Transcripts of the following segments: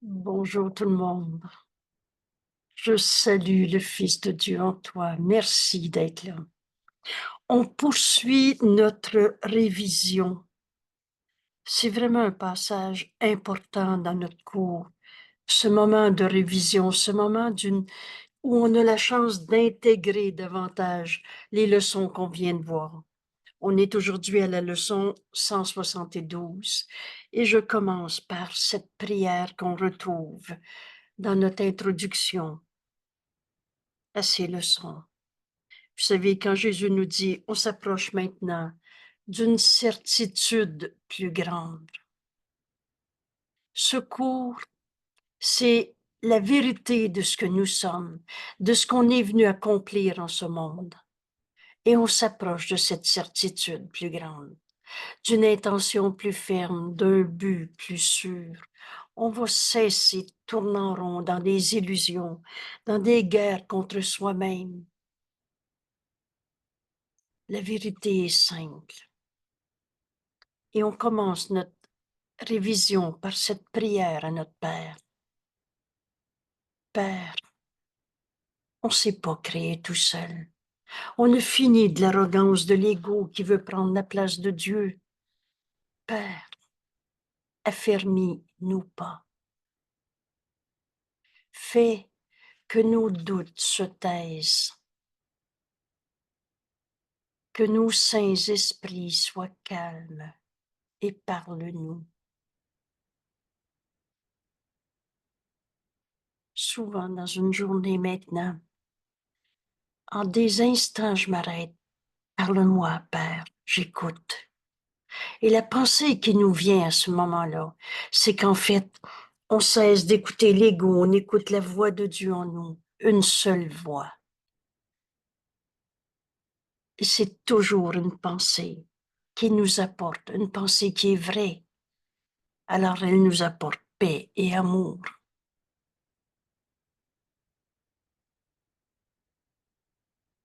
Bonjour tout le monde. Je salue le Fils de Dieu en toi. Merci d'être là. On poursuit notre révision. C'est vraiment un passage important dans notre cours. Ce moment de révision, ce moment où on a la chance d'intégrer davantage les leçons qu'on vient de voir. On est aujourd'hui à la leçon 172 et je commence par cette prière qu'on retrouve dans notre introduction à ces leçons. Vous savez, quand Jésus nous dit, on s'approche maintenant d'une certitude plus grande. Ce cours, c'est la vérité de ce que nous sommes, de ce qu'on est venu accomplir en ce monde. Et on s'approche de cette certitude plus grande, d'une intention plus ferme, d'un but plus sûr. On va cesser de tourner en rond dans des illusions, dans des guerres contre soi-même. La vérité est simple. Et on commence notre révision par cette prière à notre Père. Père, on ne s'est pas créé tout seul. On a fini de l'arrogance de l'ego qui veut prendre la place de Dieu. Père, affermis-nous pas. Fais que nos doutes se taisent, que nos saints esprits soient calmes et parle-nous. Souvent dans une journée maintenant, en des instants, je m'arrête. Parle-moi, Père, j'écoute. Et la pensée qui nous vient à ce moment-là, c'est qu'en fait, on cesse d'écouter l'ego, on écoute la voix de Dieu en nous, une seule voix. Et c'est toujours une pensée qui nous apporte, une pensée qui est vraie. Alors elle nous apporte paix et amour.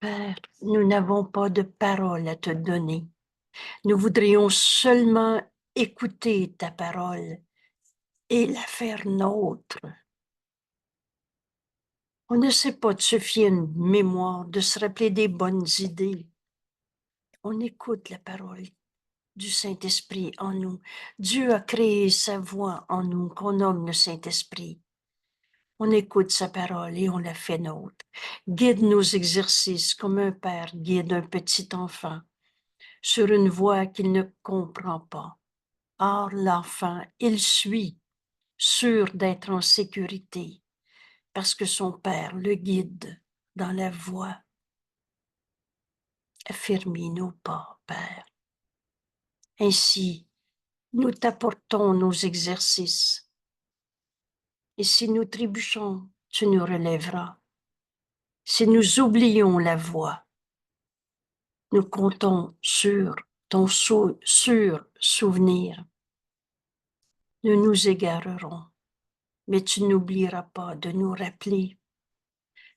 Père, nous n'avons pas de parole à te donner. Nous voudrions seulement écouter ta parole et la faire nôtre. On ne sait pas de se fier à une mémoire, de se rappeler des bonnes idées. On écoute la parole du Saint-Esprit en nous. Dieu a créé sa voix en nous, qu'on nomme le Saint-Esprit. On écoute sa parole et on la fait nôtre. Guide nos exercices comme un père guide un petit enfant sur une voie qu'il ne comprend pas. Or, l'enfant, il suit, sûr d'être en sécurité, parce que son père le guide dans la voie. Affermis-nous pas, Père. Ainsi, nous t'apportons nos exercices. Et si nous trébuchons, tu nous relèveras. Si nous oublions la voie, nous comptons sur ton sûr souvenir. Nous nous égarerons, mais tu n'oublieras pas de nous rappeler.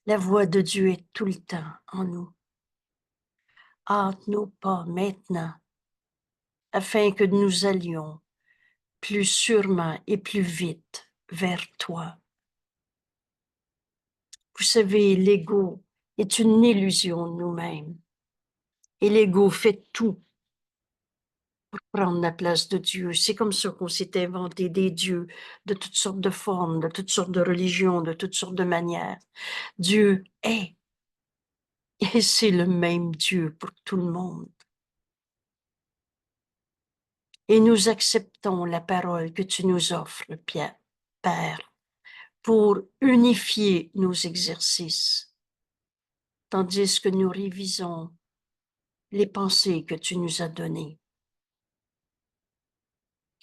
La voix de Dieu est tout le temps en nous. Hâte-nous pas maintenant, afin que nous allions plus sûrement et plus vite vers toi. Vous savez, l'ego est une illusion de nous-mêmes. Et l'ego fait tout pour prendre la place de Dieu. C'est comme ça qu'on s'est inventé des dieux de toutes sortes de formes, de toutes sortes de religions, de toutes sortes de manières. Dieu est. Et c'est le même Dieu pour tout le monde. Et nous acceptons la parole que tu nous offres, Père, pour unifier nos exercices, tandis que nous révisons les pensées que tu nous as données.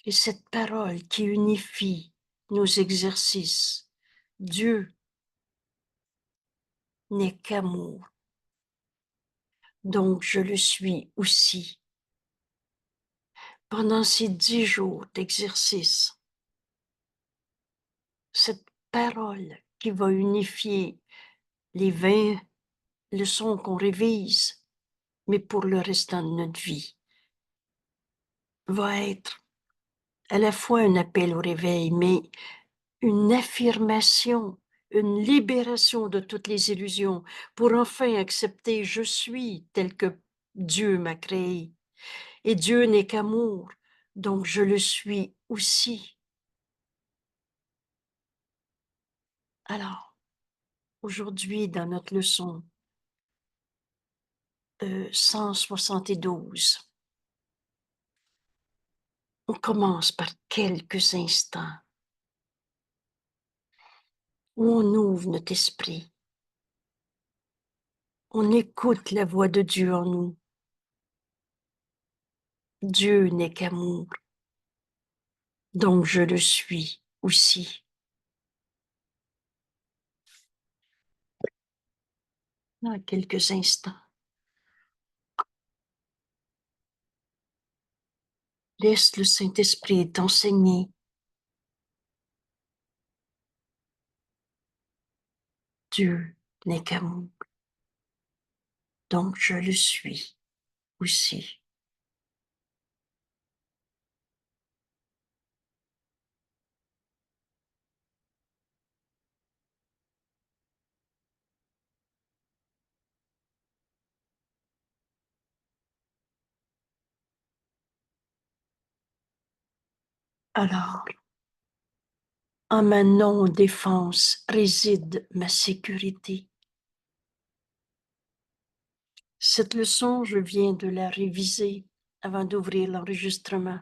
Et cette parole qui unifie nos exercices, Dieu n'est qu'amour. Donc je le suis aussi. Pendant ces 10 jours d'exercice, cette parole qui va unifier les 20 leçons qu'on révise, mais pour le restant de notre vie, va être à la fois un appel au réveil, mais une affirmation, une libération de toutes les illusions pour enfin accepter je suis tel que Dieu m'a créé. Et Dieu n'est qu'amour, donc je le suis aussi. Alors, aujourd'hui, dans notre leçon 172, on commence par quelques instants où on ouvre notre esprit, on écoute la voix de Dieu en nous. Dieu n'est qu'amour, donc je le suis aussi. Dans quelques instants, laisse le Saint-Esprit t'enseigner. Dieu n'est qu'amour, donc je le suis aussi. Alors, en ma non-défense réside ma sécurité. Cette leçon, je viens de la réviser avant d'ouvrir l'enregistrement.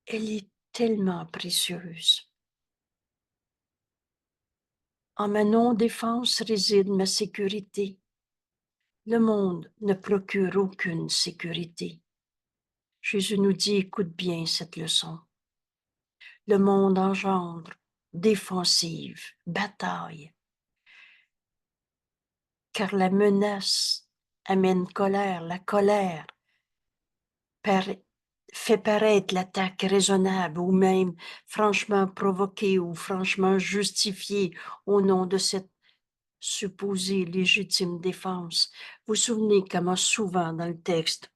Elle est tellement précieuse. En ma non-défense réside ma sécurité. Le monde ne procure aucune sécurité. Jésus nous dit, écoute bien cette leçon. Le monde engendre défensive, bataille, car la menace amène colère. La colère fait paraître l'attaque raisonnable ou même franchement provoquée ou franchement justifiée au nom de cette supposée légitime défense. Vous vous souvenez comment souvent dans le texte,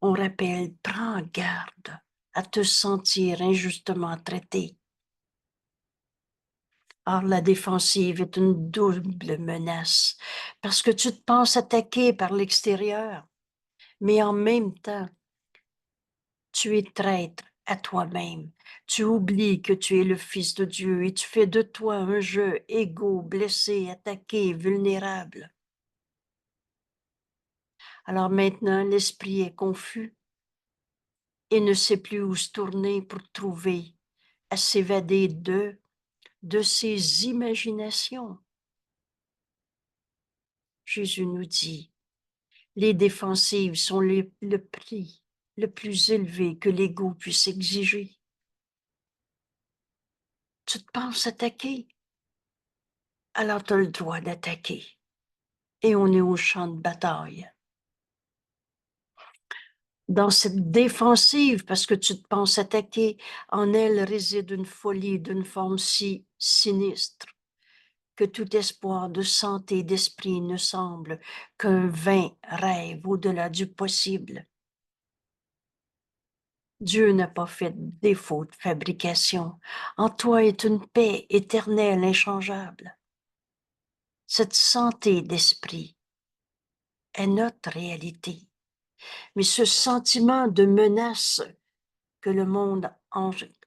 on rappelle, prends garde à te sentir injustement traité. Or, la défensive est une double menace parce que tu te penses attaqué par l'extérieur, mais en même temps, tu es traître à toi-même. Tu oublies que tu es le Fils de Dieu et tu fais de toi un jeu égaux, blessé, attaqué, vulnérable. Alors maintenant, l'esprit est confus et ne sait plus où se tourner pour trouver à s'évader de ses imaginations. Jésus nous dit, les défensives sont le prix le plus élevé que l'ego puisse exiger. Tu te penses attaquer? Alors tu as le droit d'attaquer. Et on est au champ de bataille. Dans cette défensive, parce que tu te penses attaquer, en elle réside une folie d'une forme si sinistre que tout espoir de santé d'esprit ne semble qu'un vain rêve au-delà du possible. Dieu n'a pas fait défaut de fabrication. En toi est une paix éternelle, inchangeable. Cette santé d'esprit est notre réalité. Mais ce sentiment de menace que le monde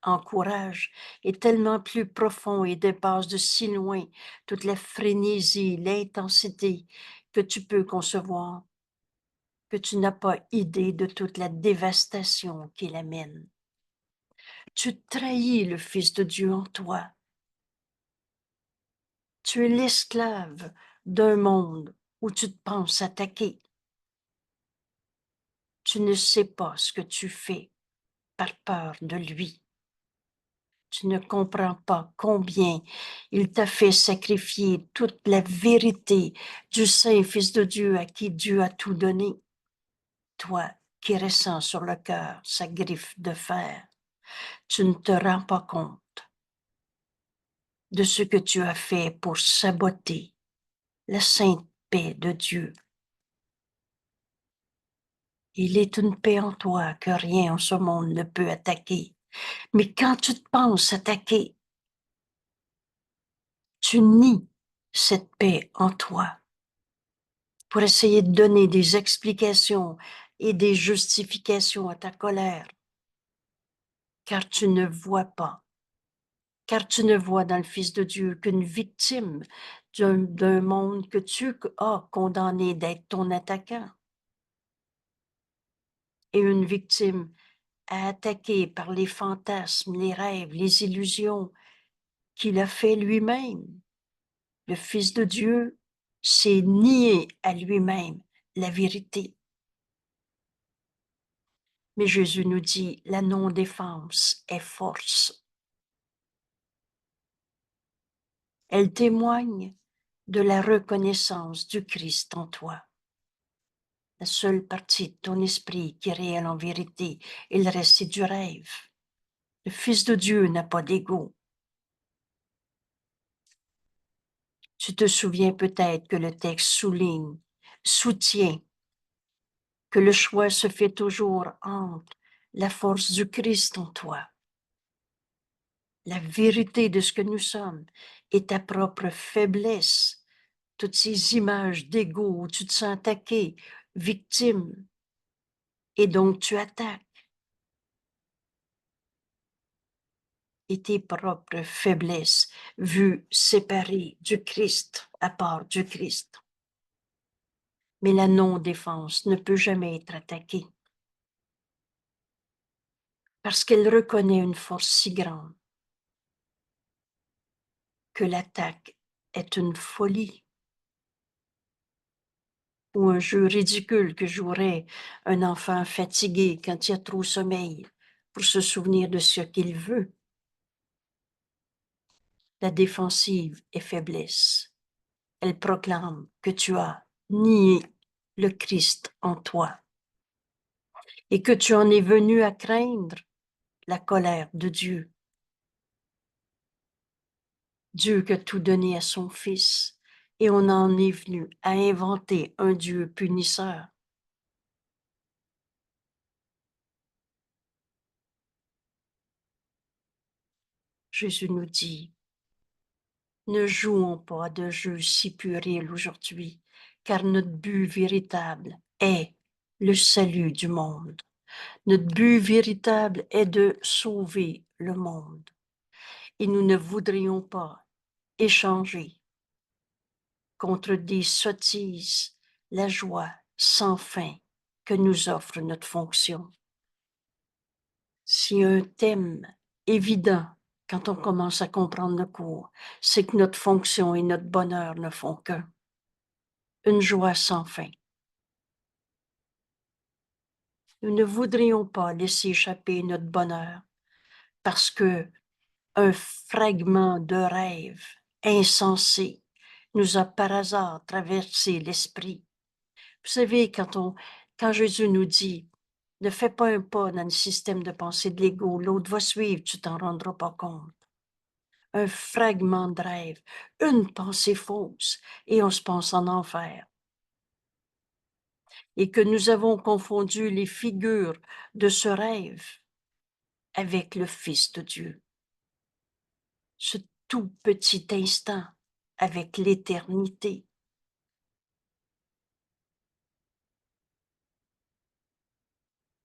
encourage est tellement plus profond et dépasse de si loin toute la frénésie, l'intensité que tu peux concevoir, que tu n'as pas idée de toute la dévastation qu'il amène. Tu trahis le Fils de Dieu en toi. Tu es l'esclave d'un monde où tu te penses attaqué. Tu ne sais pas ce que tu fais par peur de lui. Tu ne comprends pas combien il t'a fait sacrifier toute la vérité du Saint Fils de Dieu à qui Dieu a tout donné. Toi qui ressens sur le cœur sa griffe de fer, tu ne te rends pas compte de ce que tu as fait pour saboter la sainte paix de Dieu. Il est une paix en toi que rien en ce monde ne peut attaquer. Mais quand tu te penses attaquer, tu nies cette paix en toi pour essayer de donner des explications et des justifications à ta colère, car tu ne vois pas, car tu ne vois dans le Fils de Dieu qu'une victime d'un monde que tu as condamné d'être ton attaquant, et une victime attaquée par les fantasmes, les rêves, les illusions qu'il a fait lui-même. Le Fils de Dieu s'est nié à lui-même la vérité. Mais Jésus nous dit, la non-défense est force. Elle témoigne de la reconnaissance du Christ en toi. La seule partie de ton esprit qui est réelle en vérité, et le reste c'est du rêve. Le Fils de Dieu n'a pas d'ego. Tu te souviens peut-être que le texte soutient que le choix se fait toujours entre la force du Christ en toi, la vérité de ce que nous sommes et ta propre faiblesse, toutes ces images d'ego où tu te sens attaqué, victime, et donc tu attaques, et tes propres faiblesses vues séparées du Christ, à part du Christ. Mais la non-défense ne peut jamais être attaquée parce qu'elle reconnaît une force si grande que l'attaque est une folie ou un jeu ridicule que jouerait un enfant fatigué quand il a trop sommeil pour se souvenir de ce qu'il veut. La défensive est faiblesse. Elle proclame que tu as nié le Christ en toi et que tu en es venu à craindre la colère de Dieu. Dieu qui a tout donné à son Fils, et on en est venu à inventer un Dieu punisseur. Jésus nous dit, ne jouons pas de jeux si puérils aujourd'hui, car notre but véritable est le salut du monde. Notre but véritable est de sauver le monde. Et nous ne voudrions pas échanger contre des sottises la joie sans fin que nous offre notre fonction. Si un thème évident quand on commence à comprendre le cours, c'est que notre fonction et notre bonheur ne font qu'un. Une joie sans fin. Nous ne voudrions pas laisser échapper notre bonheur parce que un fragment de rêve insensé nous a par hasard traversé l'esprit. Vous savez, quand Jésus nous dit, ne fais pas un pas dans le système de pensée de l'ego, l'autre va suivre, tu t'en rendras pas compte. Un fragment de rêve, une pensée fausse, et on se pense en enfer. Et que nous avons confondu les figures de ce rêve avec le Fils de Dieu. Ce tout petit instant avec l'éternité.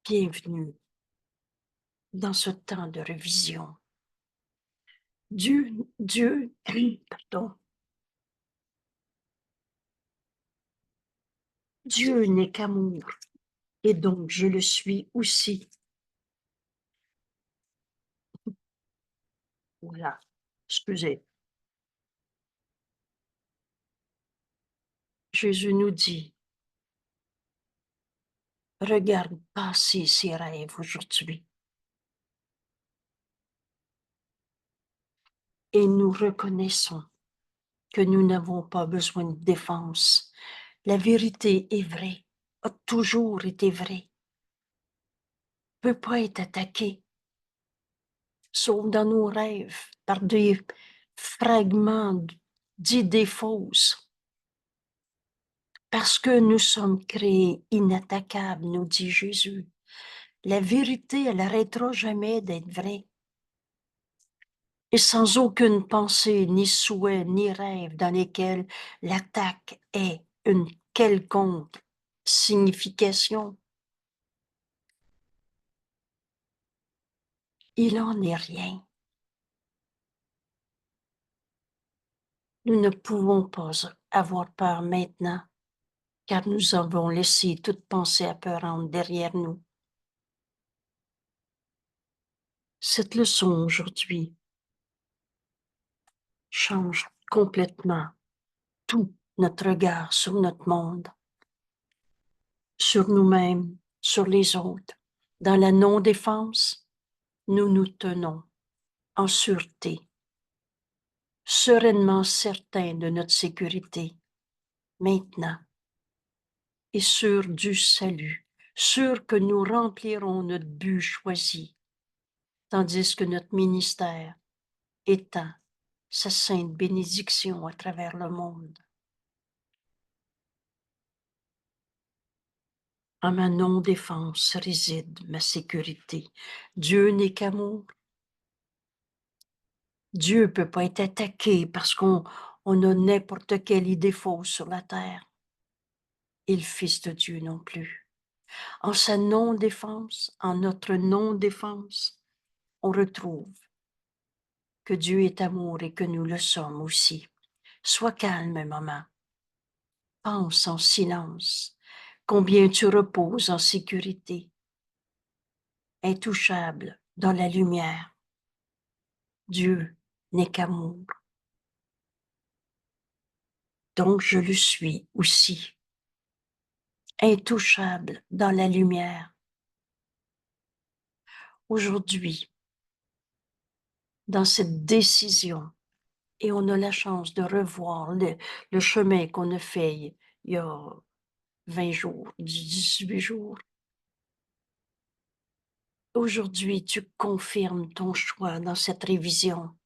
Bienvenue dans ce temps de révision. Dieu, pardon, Dieu n'est qu'amour, et donc je le suis aussi. Voilà, excusez. Jésus nous dit, regarde passer ses rêves aujourd'hui. Et nous reconnaissons que nous n'avons pas besoin de défense. La vérité est vraie, a toujours été vraie, ne peut pas être attaquée, sauf dans nos rêves, par des fragments d'idées fausses. Parce que nous sommes créés inattaquables, nous dit Jésus. La vérité, elle n'arrêtera jamais d'être vraie. Et sans aucune pensée, ni souhait, ni rêve dans lesquels l'attaque est une quelconque signification. Il n'en est rien. Nous ne pouvons pas avoir peur maintenant, car nous avons laissé toute pensée apeurante derrière nous. Cette leçon aujourd'hui change complètement tout notre regard sur notre monde, sur nous-mêmes, sur les autres. Dans la non-défense, nous nous tenons en sûreté, sereinement certains de notre sécurité, maintenant, et sûrs du salut, sûrs que nous remplirons notre but choisi, tandis que notre ministère étend sa sainte bénédiction à travers le monde. En ma non-défense réside ma sécurité. Dieu n'est qu'amour. Dieu ne peut pas être attaqué parce qu'on a n'importe quelle idée fausse sur la terre. Et le Fils de Dieu non plus. En sa non-défense, en notre non-défense, on retrouve que Dieu est amour et que nous le sommes aussi. Sois calme, maman. Pense en silence. Combien tu reposes en sécurité, intouchable dans la lumière. Dieu n'est qu'amour. Donc je le suis aussi, intouchable dans la lumière. Aujourd'hui, dans cette décision, et on a la chance de revoir le chemin qu'on a fait il y a 20 jours, 18 jours. Aujourd'hui, tu confirmes ton choix dans cette révision,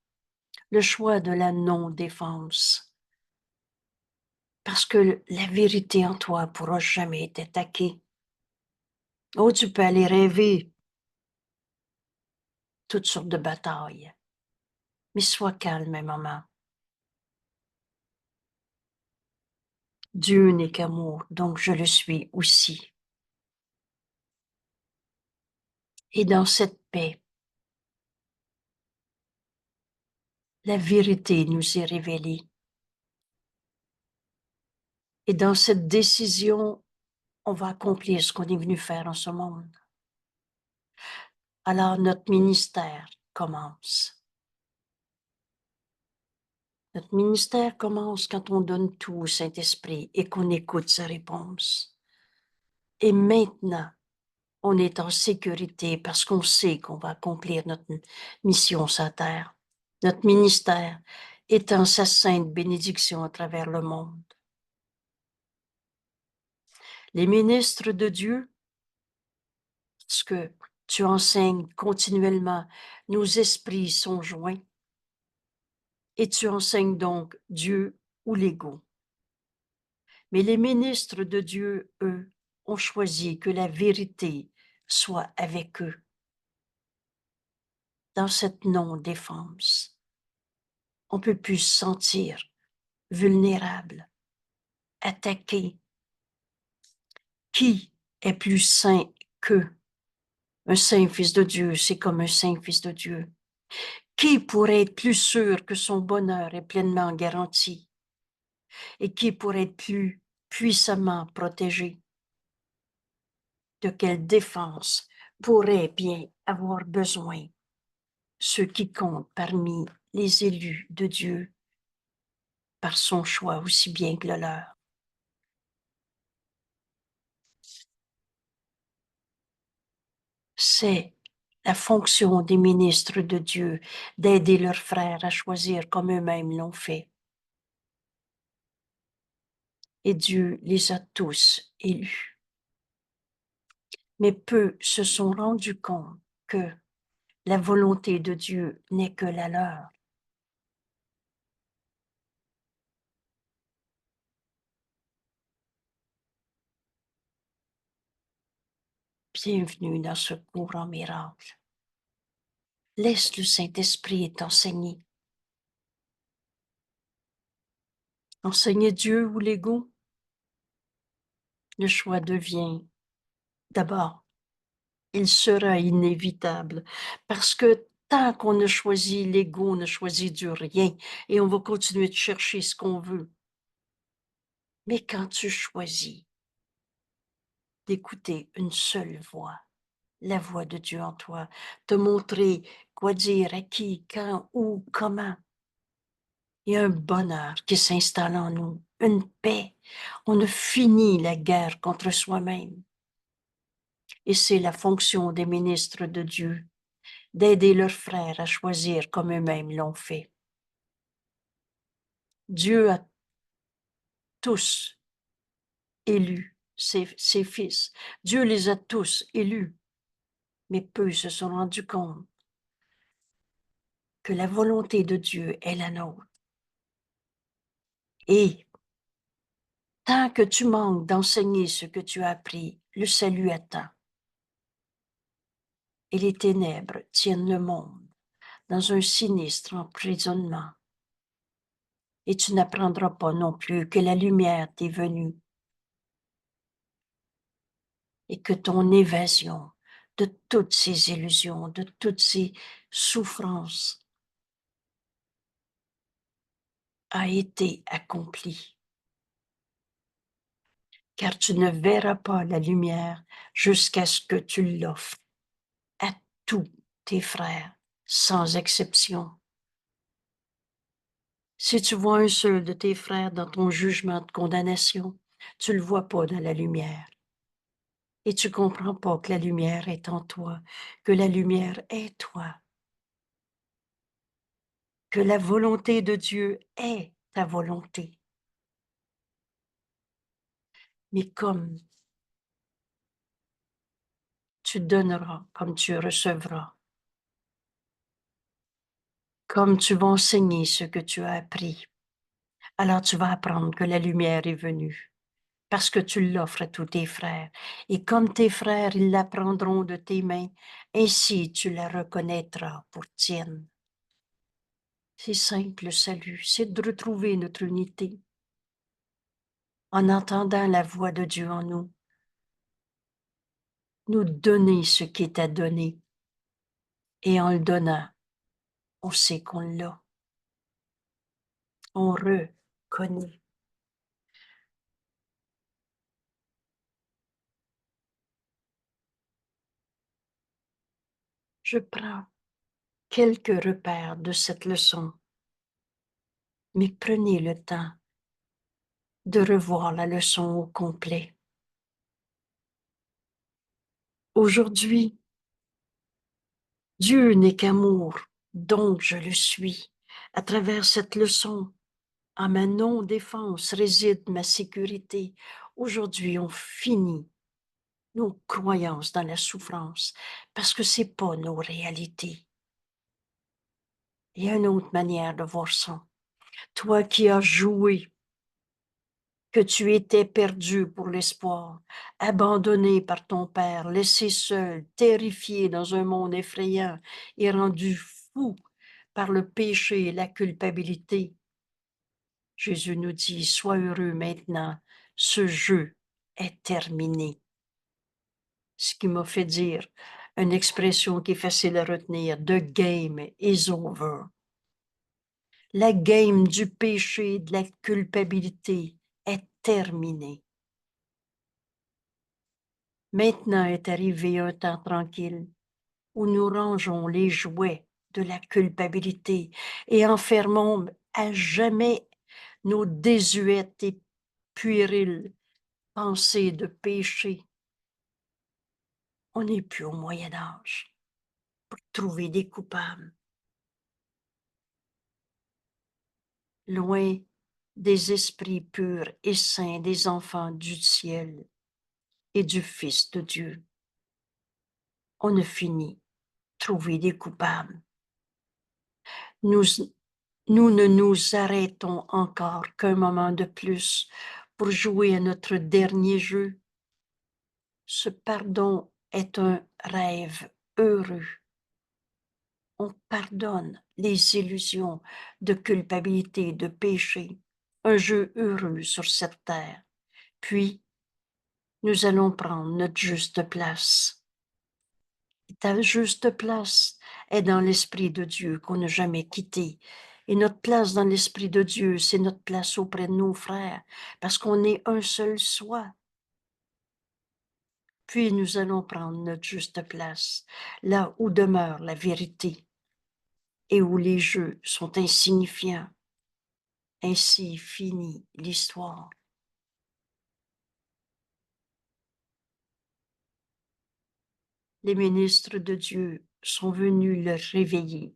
le choix de la non-défense. Parce que la vérité en toi ne pourra jamais être attaquée. Oh, tu peux aller rêver toutes sortes de batailles. Mais sois calme, maman. Dieu n'est qu'amour, donc je le suis aussi. Et dans cette paix, la vérité nous est révélée. Et dans cette décision, on va accomplir ce qu'on est venu faire en ce monde. Alors notre ministère commence. Notre ministère commence quand on donne tout au Saint-Esprit et qu'on écoute sa réponse. Et maintenant, on est en sécurité parce qu'on sait qu'on va accomplir notre mission sur terre. Notre ministère étend sa sainte bénédiction à travers le monde. Les ministres de Dieu, parce que tu enseignes continuellement, nos esprits sont joints et tu enseignes donc Dieu ou l'ego. Mais les ministres de Dieu, eux, ont choisi que la vérité soit avec eux dans cette non-défense. On ne peut plus se sentir vulnérable, attaqué. Qui est plus saint qu'eux? Un saint fils de Dieu, c'est comme un saint fils de Dieu. Qui pourrait être plus sûr que son bonheur est pleinement garanti? Et qui pourrait être plus puissamment protégé? De quelle défense pourrait bien avoir besoin ceux qui comptent parmi les élus de Dieu par son choix aussi bien que le leur? C'est la fonction des ministres de Dieu d'aider leurs frères à choisir comme eux-mêmes l'ont fait. Et Dieu les a tous élus. Mais peu se sont rendus compte que la volonté de Dieu n'est que la leur. Bienvenue dans ce courant miracle. Laisse le Saint-Esprit t'enseigner. Enseigner Dieu ou l'ego, le choix devient d'abord, il sera inévitable parce que tant qu'on ne choisit l'ego, on ne choisit du rien et on va continuer de chercher ce qu'on veut. Mais quand tu choisis d'écouter une seule voix, la voix de Dieu en toi, te montrer quoi dire, à qui, quand, où, comment, il y a un bonheur qui s'installe en nous, une paix. On a fini la guerre contre soi-même. Et c'est la fonction des ministres de Dieu, d'aider leurs frères à choisir comme eux-mêmes l'ont fait. Dieu a tous élu ses fils. Dieu les a tous élus, mais peu se sont rendus compte que la volonté de Dieu est la nôtre. Et tant que tu manques d'enseigner ce que tu as appris, le salut attend. Et les ténèbres tiennent le monde dans un sinistre emprisonnement. Et tu n'apprendras pas non plus que la lumière t'est venue et que ton évasion de toutes ces illusions, de toutes ces souffrances a été accomplie. Car tu ne verras pas la lumière jusqu'à ce que tu l'offres à tous tes frères, sans exception. Si tu vois un seul de tes frères dans ton jugement de condamnation, tu ne le vois pas dans la lumière. Et tu comprends pas que la lumière est en toi, que la lumière est toi, que la volonté de Dieu est ta volonté. Mais comme tu donneras, comme tu recevras, comme tu vas enseigner ce que tu as appris, alors tu vas apprendre que la lumière est venue, parce que tu l'offres à tous tes frères. Et comme tes frères, ils la prendront de tes mains, ainsi tu la reconnaîtras pour tienne. C'est simple, le salut, c'est de retrouver notre unité en entendant la voix de Dieu en nous, nous donner ce qui est à donner. Et en le donnant, on sait qu'on l'a. On reconnaît. Je prends quelques repères de cette leçon, mais prenez le temps de revoir la leçon au complet. Aujourd'hui, Dieu n'est qu'amour, donc je le suis. À travers cette leçon, en ma non-défense réside ma sécurité. Aujourd'hui, on finit nos croyances dans la souffrance, parce que c'est pas nos réalités. Il y a une autre manière de voir ça. Toi qui as joué, que tu étais perdu pour l'espoir, abandonné par ton père, laissé seul, terrifié dans un monde effrayant et rendu fou par le péché et la culpabilité. Jésus nous dit, sois heureux maintenant, ce jeu est terminé. Ce qui m'a fait dire une expression qui est facile à retenir, the game is over. La game du péché, de la culpabilité est terminée. Maintenant est arrivé un temps tranquille où nous rangeons les jouets de la culpabilité et enfermons à jamais nos désuètes et puériles pensées de péché. On n'est plus au Moyen Âge pour trouver des coupables. Loin des esprits purs et saints des enfants du ciel et du Fils de Dieu. On a fini de trouver des coupables. Nous ne nous arrêtons encore qu'un moment de plus pour jouer à notre dernier jeu. Ce pardon est un rêve heureux. On pardonne les illusions de culpabilité, de péché, un jeu heureux sur cette terre. Puis, nous allons prendre notre juste place. Ta juste place est dans l'Esprit de Dieu qu'on n'a jamais quitté. Et notre place dans l'Esprit de Dieu, c'est notre place auprès de nos frères, parce qu'on est un seul soi. Puis nous allons prendre notre juste place, là où demeure la vérité et où les jeux sont insignifiants. Ainsi finit l'histoire. Les ministres de Dieu sont venus le réveiller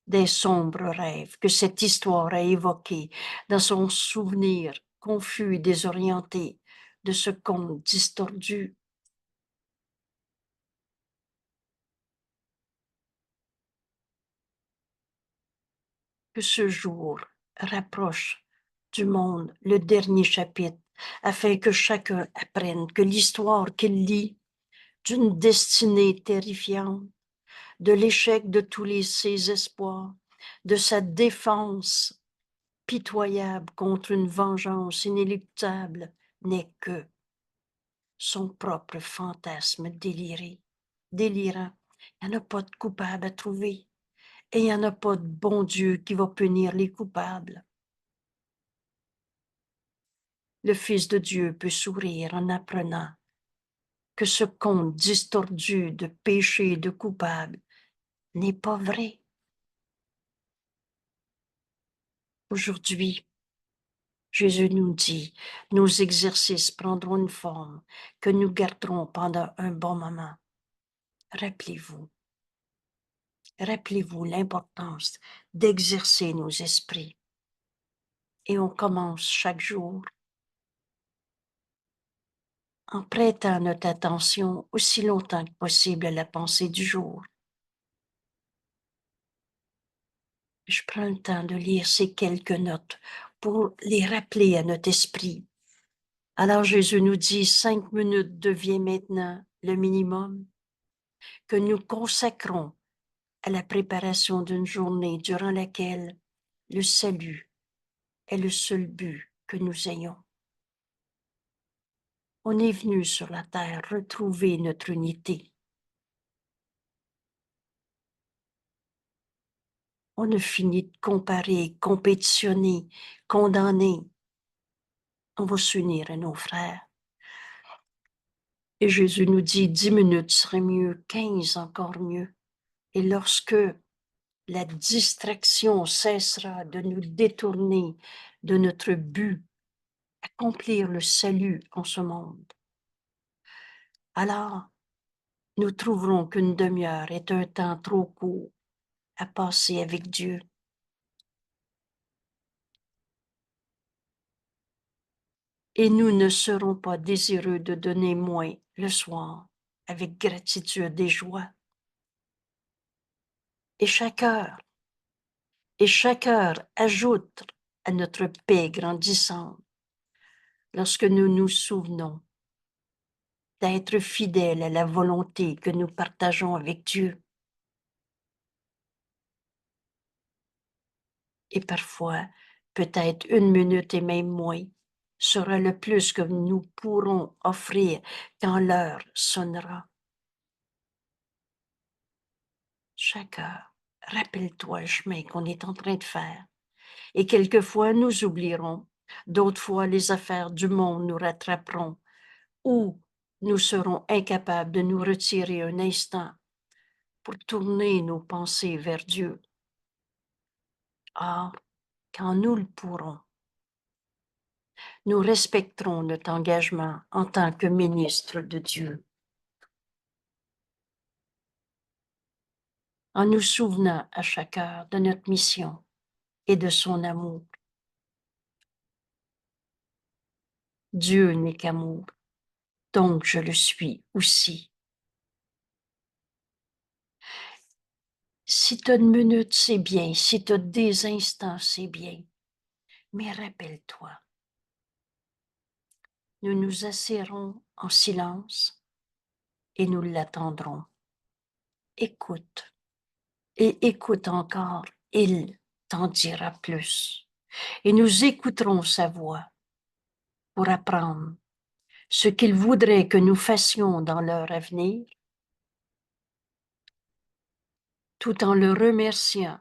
des sombres rêves que cette histoire a évoqués dans son souvenir confus et désorienté de ce conte distordu. Que ce jour rapproche du monde le dernier chapitre, afin que chacun apprenne que l'histoire qu'il lit d'une destinée terrifiante, de l'échec de tous ses espoirs, de sa défense pitoyable contre une vengeance inéluctable, n'est que son propre fantasme délirant. Il n'y en a pas de coupable à trouver et il n'y en a pas de bon Dieu qui va punir les coupables. Le Fils de Dieu peut sourire en apprenant que ce conte distordu de péché et de coupables n'est pas vrai. Aujourd'hui, Jésus nous dit, nos exercices prendront une forme que nous garderons pendant un bon moment. Rappelez-vous l'importance d'exercer nos esprits. Et on commence chaque jour en prêtant notre attention aussi longtemps que possible à la pensée du jour. Je prends le temps de lire ces quelques notes pour les rappeler à notre esprit. Alors Jésus nous dit, 5 minutes devient maintenant le minimum que nous consacrons à la préparation d'une journée durant laquelle le salut est le seul but que nous ayons. On est venu sur la terre retrouver notre unité. On a fini de comparer, compétitionner, condamner. On va s'unir à nos frères. Et Jésus nous dit 10 minutes serait mieux, 15 encore mieux. Et lorsque la distraction cessera de nous détourner de notre but, accomplir le salut en ce monde, alors nous trouverons qu'une demi-heure est un temps trop court à passer avec Dieu. Et nous ne serons pas désireux de donner moins le soir avec gratitude et joie. Et chaque heure ajoute à notre paix grandissante lorsque nous nous souvenons d'être fidèles à la volonté que nous partageons avec Dieu. Et parfois, peut-être 1 minute et même moins sera le plus que nous pourrons offrir quand l'heure sonnera. Chaque heure, rappelle-toi le chemin qu'on est en train de faire. Et quelquefois, nous oublierons. D'autres fois, les affaires du monde nous rattraperont ou nous serons incapables de nous retirer un instant pour tourner nos pensées vers Dieu. Or, quand nous le pourrons, nous respecterons notre engagement en tant que ministre de Dieu. En nous souvenant à chaque heure de notre mission et de son amour. Dieu n'est qu'amour, donc je le suis aussi. Si tu as 1 minute, c'est bien. Si tu as des instants, c'est bien. Mais rappelle-toi, nous nous asserrons en silence et nous l'attendrons. Écoute et écoute encore, il t'en dira plus. Et nous écouterons sa voix pour apprendre ce qu'il voudrait que nous fassions dans l'heure à venir, tout en le remerciant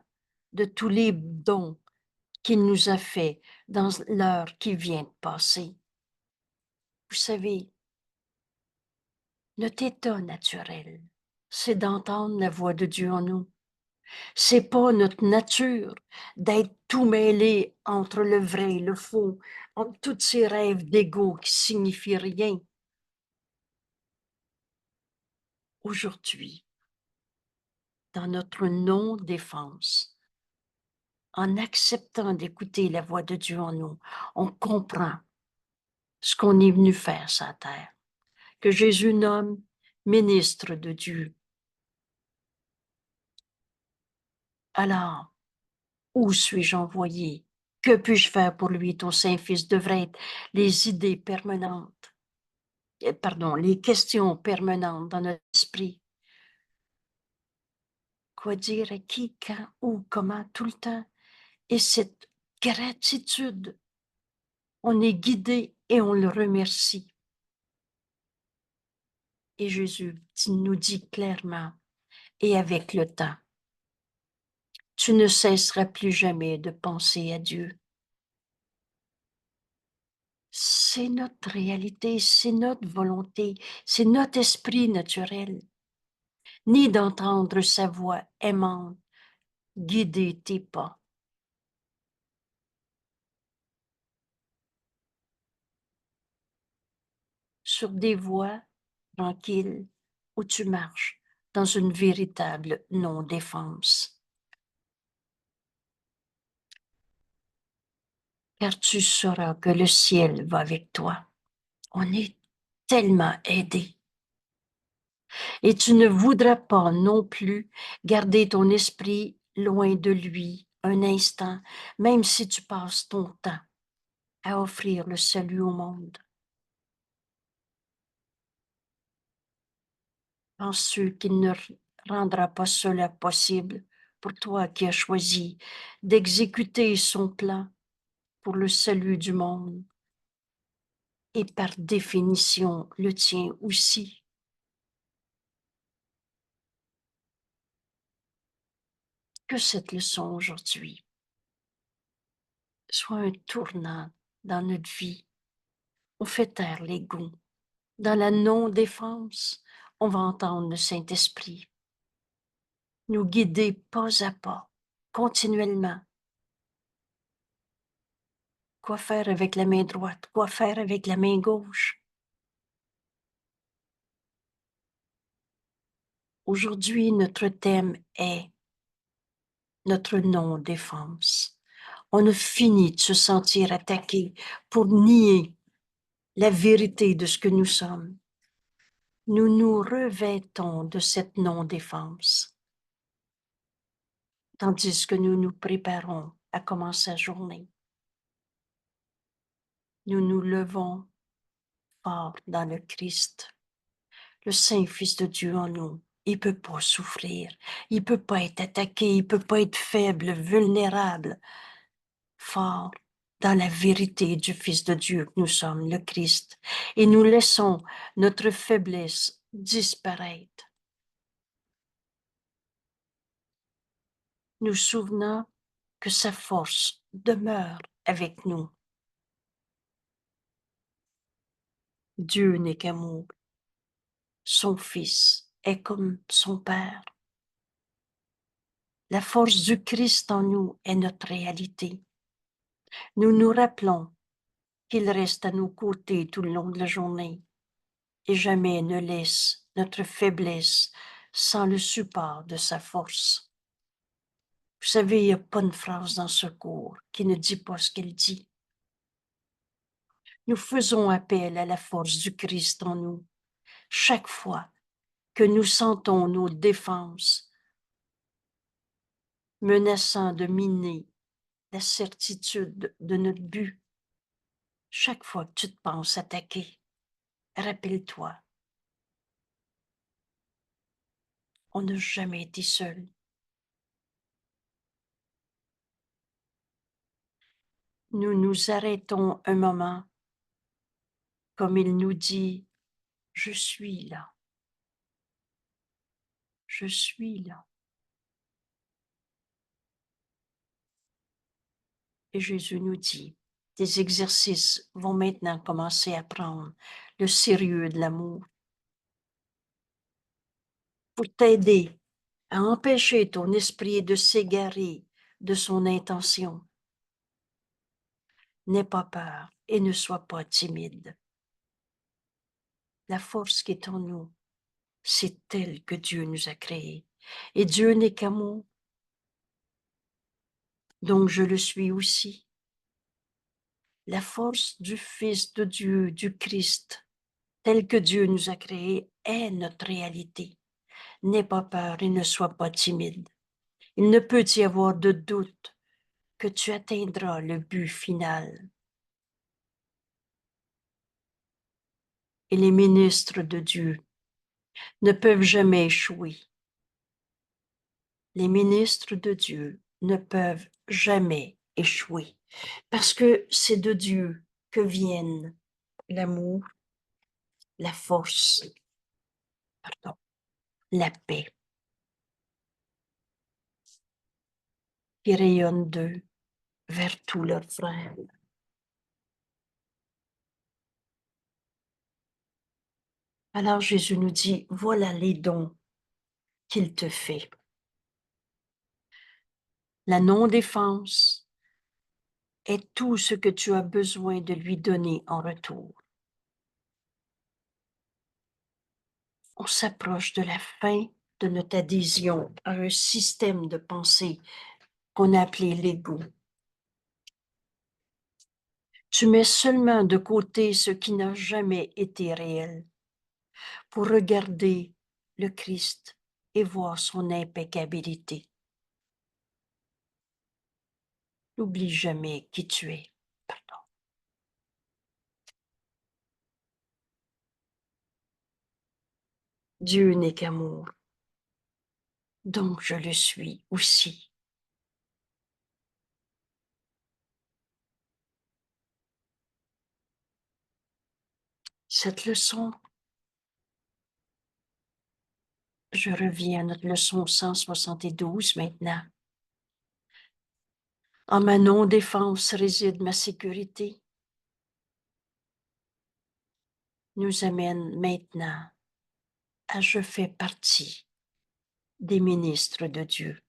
de tous les dons qu'il nous a faits dans l'heure qui vient de passer. Vous savez, notre état naturel, c'est d'entendre la voix de Dieu en nous. C'est pas notre nature d'être tout mêlé entre le vrai et le faux, entre tous ces rêves d'ego qui signifient rien. Aujourd'hui, dans notre non-défense, en acceptant d'écouter la voix de Dieu en nous, on comprend ce qu'on est venu faire sur la terre, que Jésus nomme ministre de Dieu. Alors, où suis-je envoyé? Que puis-je faire pour lui? Ton Saint-Fils devrait être les idées permanentes, pardon, les questions permanentes dans notre esprit. Quoi dire à qui, quand, où, comment, tout le temps. Et cette gratitude, on est guidé et on le remercie. Et Jésus nous dit clairement, et avec le temps, tu ne cesseras plus jamais de penser à Dieu. C'est notre réalité, c'est notre volonté, c'est notre esprit naturel, ni d'entendre sa voix aimante, guider tes pas. Sur des voies tranquilles où tu marches dans une véritable non-défense. Car tu sauras que le ciel va avec toi. On est tellement aidé. Et tu ne voudras pas non plus garder ton esprit loin de lui un instant, même si tu passes ton temps à offrir le salut au monde. Penses-tu qu'il ne rendra pas cela possible pour toi qui as choisi d'exécuter son plan pour le salut du monde et par définition le tien aussi? Que cette leçon aujourd'hui soit un tournant dans notre vie. On fait taire l'ego. Dans la non-défense, on va entendre le Saint-Esprit nous guider pas à pas, continuellement. Quoi faire avec la main droite? Quoi faire avec la main gauche? Aujourd'hui, notre thème est notre non-défense. On a fini de se sentir attaqué pour nier la vérité de ce que nous sommes. Nous nous revêtons de cette non-défense, tandis que nous nous préparons à commencer la journée. Nous nous levons fort dans le Christ, le Saint-Fils de Dieu en nous. Il ne peut pas souffrir, il ne peut pas être attaqué, il ne peut pas être faible, vulnérable, fort dans la vérité du Fils de Dieu que nous sommes, le Christ. Et nous laissons notre faiblesse disparaître. Nous souvenons que sa force demeure avec nous. Dieu n'est qu'amour. Son Fils est comme son Père. La force du Christ en nous est notre réalité. Nous nous rappelons qu'il reste à nos côtés tout le long de la journée et jamais ne laisse notre faiblesse sans le support de sa force. Vous savez, il n'y a pas une phrase dans ce cours qui ne dit pas ce qu'elle dit. Nous faisons appel à la force du Christ en nous chaque fois que nous sentons nos défenses menaçant de miner la certitude de notre but. Chaque fois que tu te penses attaqué, rappelle-toi On n'a jamais été seul. Nous nous arrêtons un moment, comme il nous dit, je suis là. Je suis là. Et Jésus nous dit, tes exercices vont maintenant commencer à prendre le sérieux de l'amour pour t'aider à empêcher ton esprit de s'égarer de son intention. N'aie pas peur et ne sois pas timide. La force qui est en nous, c'est elle que Dieu nous a créée. Et Dieu n'est qu'amour. Donc je le suis aussi. La force du Fils de Dieu, du Christ, tel que Dieu nous a créés, est notre réalité. N'aie pas peur et ne sois pas timide. Il ne peut y avoir de doute que tu atteindras le but final. Et les ministres de Dieu ne peuvent jamais échouer. Les ministres de Dieu ne peuvent jamais échouer parce que c'est de Dieu que viennent l'amour, la force, la paix qui rayonnent d'eux vers tous leurs frères. Alors Jésus nous dit, voilà les dons qu'il te fait. La non-défense est tout ce que tu as besoin de lui donner en retour. On s'approche de la fin de notre adhésion à un système de pensée qu'on a appelé l'ego. Tu mets seulement de côté ce qui n'a jamais été réel pour regarder le Christ et voir son impeccabilité. N'oublie jamais qui tu es. Pardon. Dieu n'est qu'amour, donc je le suis aussi. Cette leçon, je reviens à notre leçon 172 maintenant. En ma non-défense réside ma sécurité. Nous amène maintenant à je fais partie des ministres de Dieu.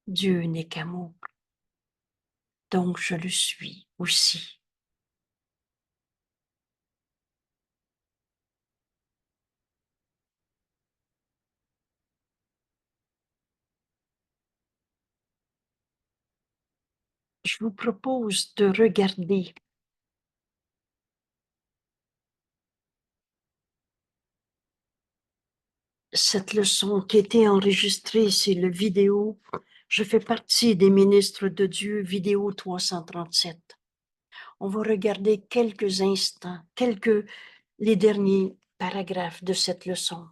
Dieu n'est qu'amour, donc je le suis aussi. Je vous propose de regarder cette leçon qui a été enregistrée, c'est le vidéo. Je fais partie des ministres de Dieu, vidéo 337. On va regarder quelques instants, les derniers paragraphes de cette leçon.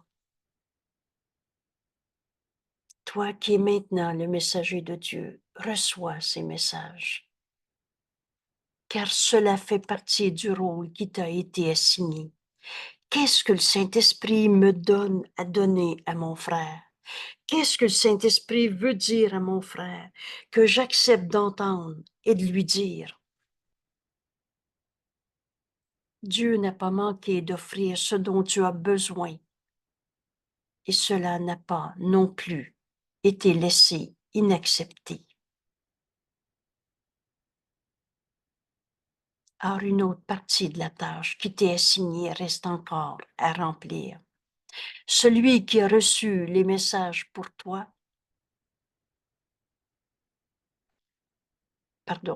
Toi qui es maintenant le messager de Dieu, reçois ces messages, car cela fait partie du rôle qui t'a été assigné. Qu'est-ce que le Saint-Esprit me donne à donner à mon frère? Qu'est-ce que le Saint-Esprit veut dire à mon frère que j'accepte d'entendre et de lui dire? Dieu n'a pas manqué d'offrir ce dont tu as besoin et cela n'a pas non plus été laissé inaccepté. Or, une autre partie de la tâche qui t'est assignée reste encore à remplir. Celui qui a reçu les messages pour toi,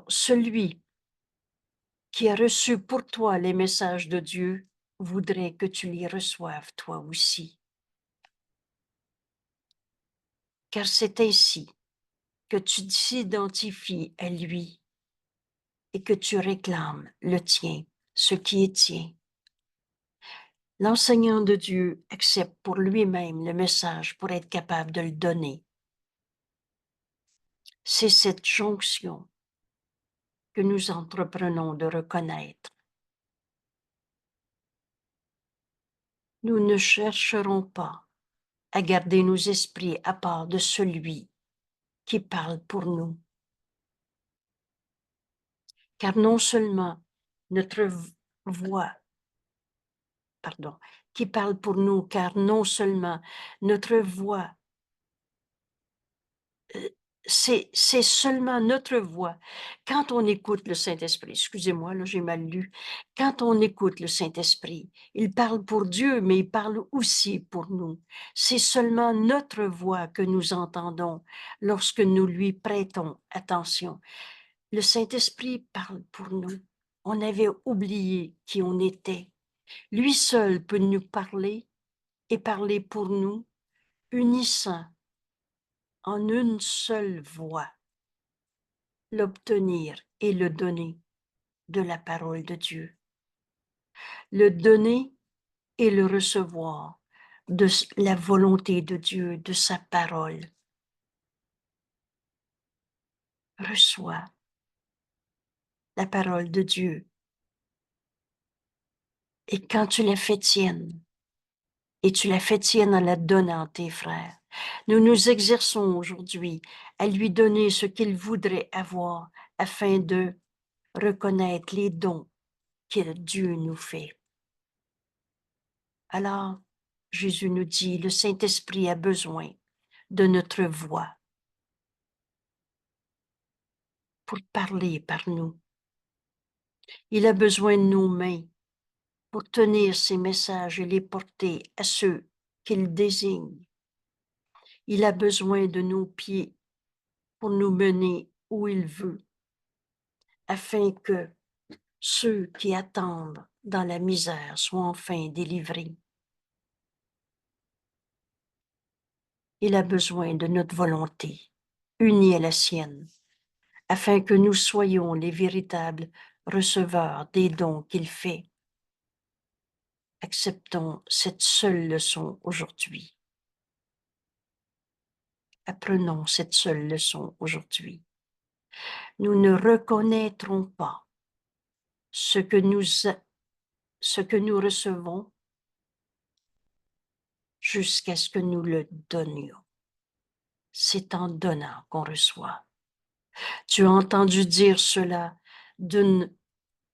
celui qui a reçu pour toi les messages de Dieu voudrait que tu les reçoives toi aussi. Car c'est ainsi que tu t'identifies à lui et que tu réclames le tien ce qui est tien. L'enseignant de Dieu accepte pour lui-même le message pour être capable de le donner. C'est cette jonction que nous entreprenons de reconnaître. Nous ne chercherons pas à garder nos esprits à part de celui qui parle pour nous. Car non seulement notre voix, qui parle pour nous, car non seulement notre voix, c'est seulement notre voix. Quand on écoute le Saint-Esprit, excusez-moi, là j'ai mal lu, quand on écoute le Saint-Esprit, il parle pour Dieu, mais il parle aussi pour nous. C'est seulement notre voix que nous entendons lorsque nous lui prêtons attention. Le Saint-Esprit parle pour nous. On avait oublié qui on était. Lui seul peut nous parler et parler pour nous, unissant en une seule voix l'obtenir et le donner de la parole de Dieu. Le donner et le recevoir de la volonté de Dieu, de sa parole. Reçois la parole de Dieu. Et quand tu la fais tienne, et tu la fais tienne en la donnant à tes frères, nous nous exerçons aujourd'hui à lui donner ce qu'il voudrait avoir afin de reconnaître les dons que Dieu nous fait. Alors, Jésus nous dit, le Saint-Esprit a besoin de notre voix pour parler par nous. Il a besoin de nos mains pour tenir ses messages et les porter à ceux qu'il désigne. Il a besoin de nos pieds pour nous mener où il veut, afin que ceux qui attendent dans la misère soient enfin délivrés. Il a besoin de notre volonté, unie à la sienne, afin que nous soyons les véritables receveurs des dons qu'il fait. Acceptons cette seule leçon aujourd'hui. Apprenons cette seule leçon aujourd'hui. Nous ne reconnaîtrons pas ce que nous recevons jusqu'à ce que nous le donnions. C'est en donnant qu'on reçoit. Tu as entendu dire cela d'une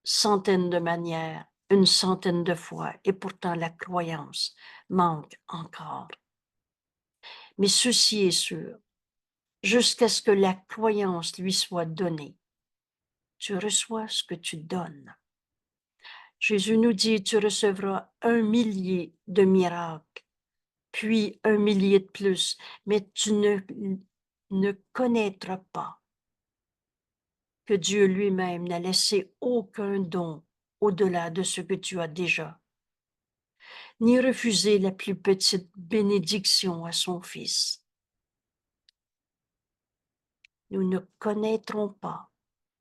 centaine de manières, une centaine de fois, et pourtant la croyance manque encore. Mais ceci est sûr, jusqu'à ce que la croyance lui soit donnée, tu reçois ce que tu donnes. Jésus nous dit, tu recevras 1 millier de miracles, puis 1 millier de plus, mais tu ne connaîtras pas que Dieu lui-même n'a laissé aucun don au-delà de ce que tu as déjà, ni refusé la plus petite bénédiction à son Fils. Nous ne connaîtrons pas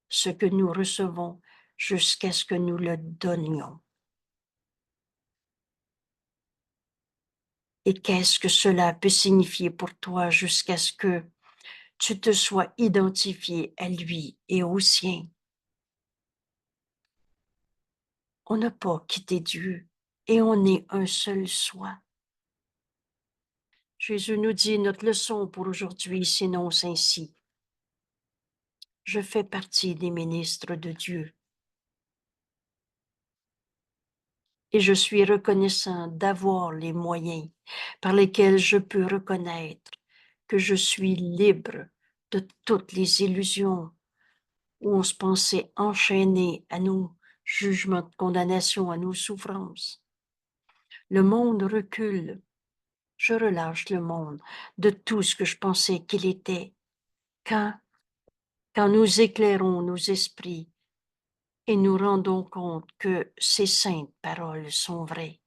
ce que nous recevons jusqu'à ce que nous le donnions. Et qu'est-ce que cela peut signifier pour toi jusqu'à ce que tu te sois identifié à lui et au sien? On n'a pas quitté Dieu et on est un seul soi. Jésus nous dit, notre leçon pour aujourd'hui s'énonce ainsi. Je fais partie des ministres de Dieu. Et je suis reconnaissant d'avoir les moyens par lesquels je peux reconnaître que je suis libre de toutes les illusions où on se pensait enchaîné à nos jugements de condamnation, à nos souffrances. Le monde recule. Je relâche le monde de tout ce que je pensais qu'il était. Quand nous éclairons nos esprits et nous rendons compte que ces saintes paroles sont vraies.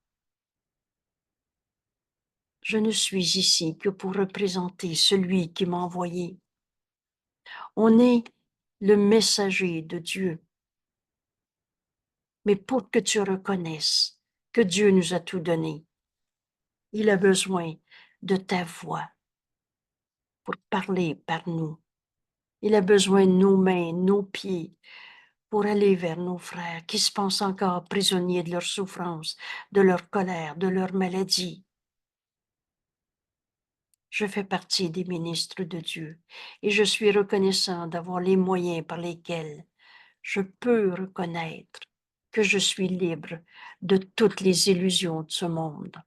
Je ne suis ici que pour représenter celui qui m'a envoyé. On est le messager de Dieu. mais pour que tu reconnaisses que Dieu nous a tout donné. Il a besoin de ta voix pour parler par nous. Il a besoin de nos mains, nos pieds, pour aller vers nos frères qui se pensent encore prisonniers de leur souffrance, de leur colère, de leur maladie. Je fais partie des ministres de Dieu et je suis reconnaissant d'avoir les moyens par lesquels je peux reconnaître que je suis libre de toutes les illusions de ce monde.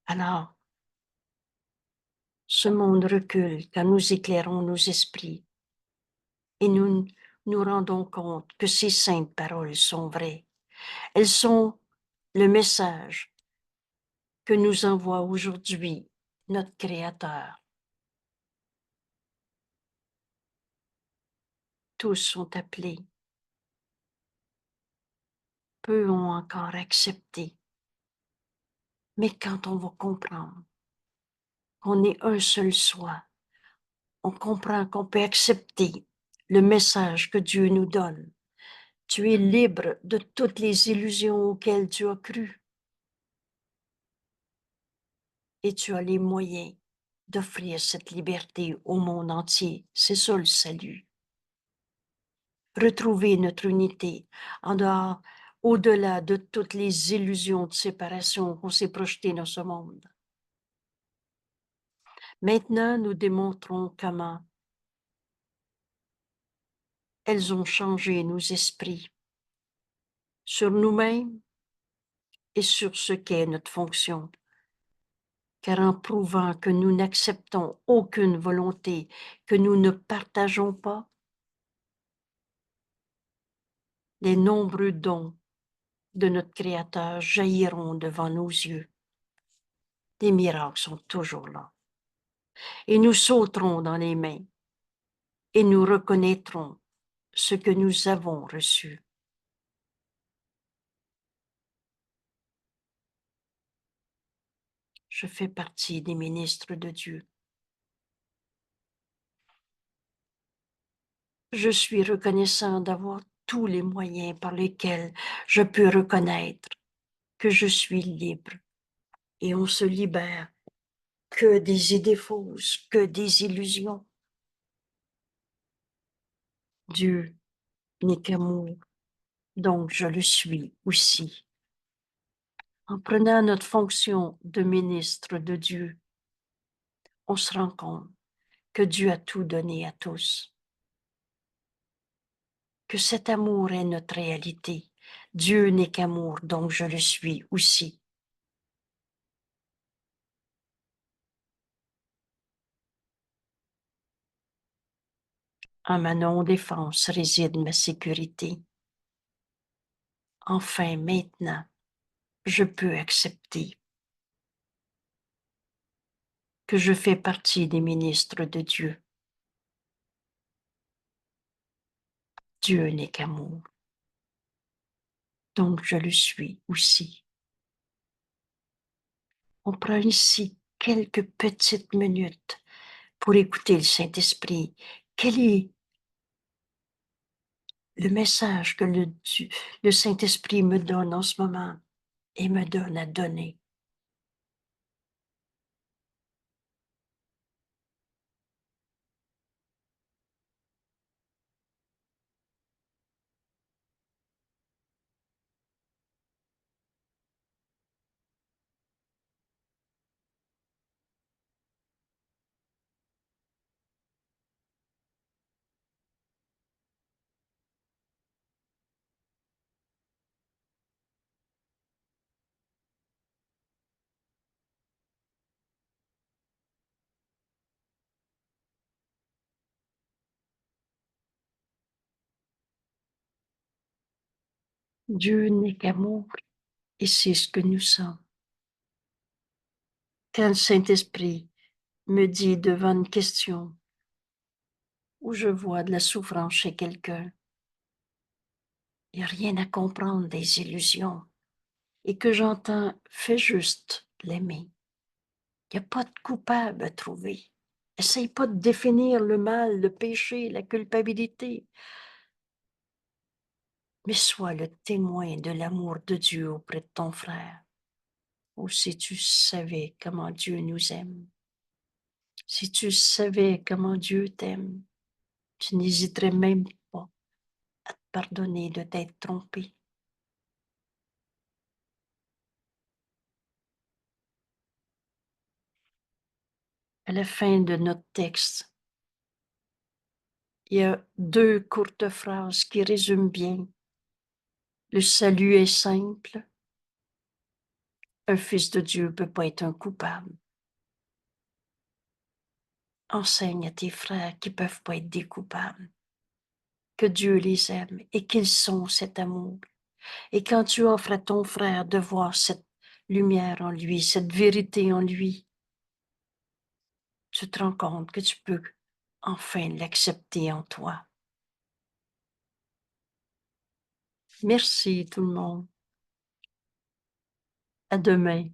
Alors, ce monde recule quand nous éclairons nos esprits et nous nous rendons compte que ces saintes paroles sont vraies. Elles sont le message que nous envoie aujourd'hui notre Créateur. Tous sont appelés. Peu ont encore accepté. Mais quand on va comprendre qu'on est un seul soi, on comprend qu'on peut accepter le message que Dieu nous donne. Tu es libre de toutes les illusions auxquelles tu as cru. Et tu as les moyens d'offrir cette liberté au monde entier. C'est ça le salut. Retrouver notre unité en dehors, au-delà de toutes les illusions de séparation qu'on s'est projetées dans ce monde. Maintenant, nous démontrons comment elles ont changé nos esprits sur nous-mêmes et sur ce qu'est notre fonction. Car en prouvant que nous n'acceptons aucune volonté que nous ne partageons pas, les nombreux dons de notre Créateur jailliront devant nos yeux. Les miracles sont toujours là. Et nous sauterons dans les mains et nous reconnaîtrons ce que nous avons reçu. Je fais partie des ministres de Dieu. Je suis reconnaissant d'avoir tous les moyens par lesquels je peux reconnaître que je suis libre. Et on se libère que des idées fausses, que des illusions. Dieu n'est qu'amour, donc je le suis aussi. En prenant notre fonction de ministre de Dieu, on se rend compte que Dieu a tout donné à tous, que cet amour est notre réalité. Dieu n'est qu'amour, donc je le suis aussi. En ma non-défense réside ma sécurité. Enfin, maintenant, je peux accepter que je fais partie des ministres de Dieu. Dieu n'est qu'amour, donc je le suis aussi. On prend ici quelques petites minutes pour écouter le Saint-Esprit. Quel est le message que le Saint-Esprit me donne en ce moment et me donne à donner? Dieu n'est qu'amour et c'est ce que nous sommes. Quand le Saint-Esprit me dit devant une question où je vois de la souffrance chez quelqu'un, il n'y a rien à comprendre des illusions et que j'entends « fais juste l'aimer ». Il n'y a pas de coupable à trouver. Essaye pas de définir le mal, le péché, la culpabilité. mais sois le témoin de l'amour de Dieu auprès de ton frère. Ou si tu savais comment Dieu nous aime, si tu savais comment Dieu t'aime, tu n'hésiterais même pas à te pardonner de t'être trompé. À la fin de notre texte, il y a 2 courtes phrases qui résument bien. Le salut est simple. Un fils de Dieu ne peut pas être un coupable. Enseigne à tes frères qu'ils ne peuvent pas être des coupables, que Dieu les aime et qu'ils sont cet amour. Et quand tu offres à ton frère de voir cette lumière en lui, cette vérité en lui, tu te rends compte que tu peux enfin l'accepter en toi. Merci tout le monde. À demain.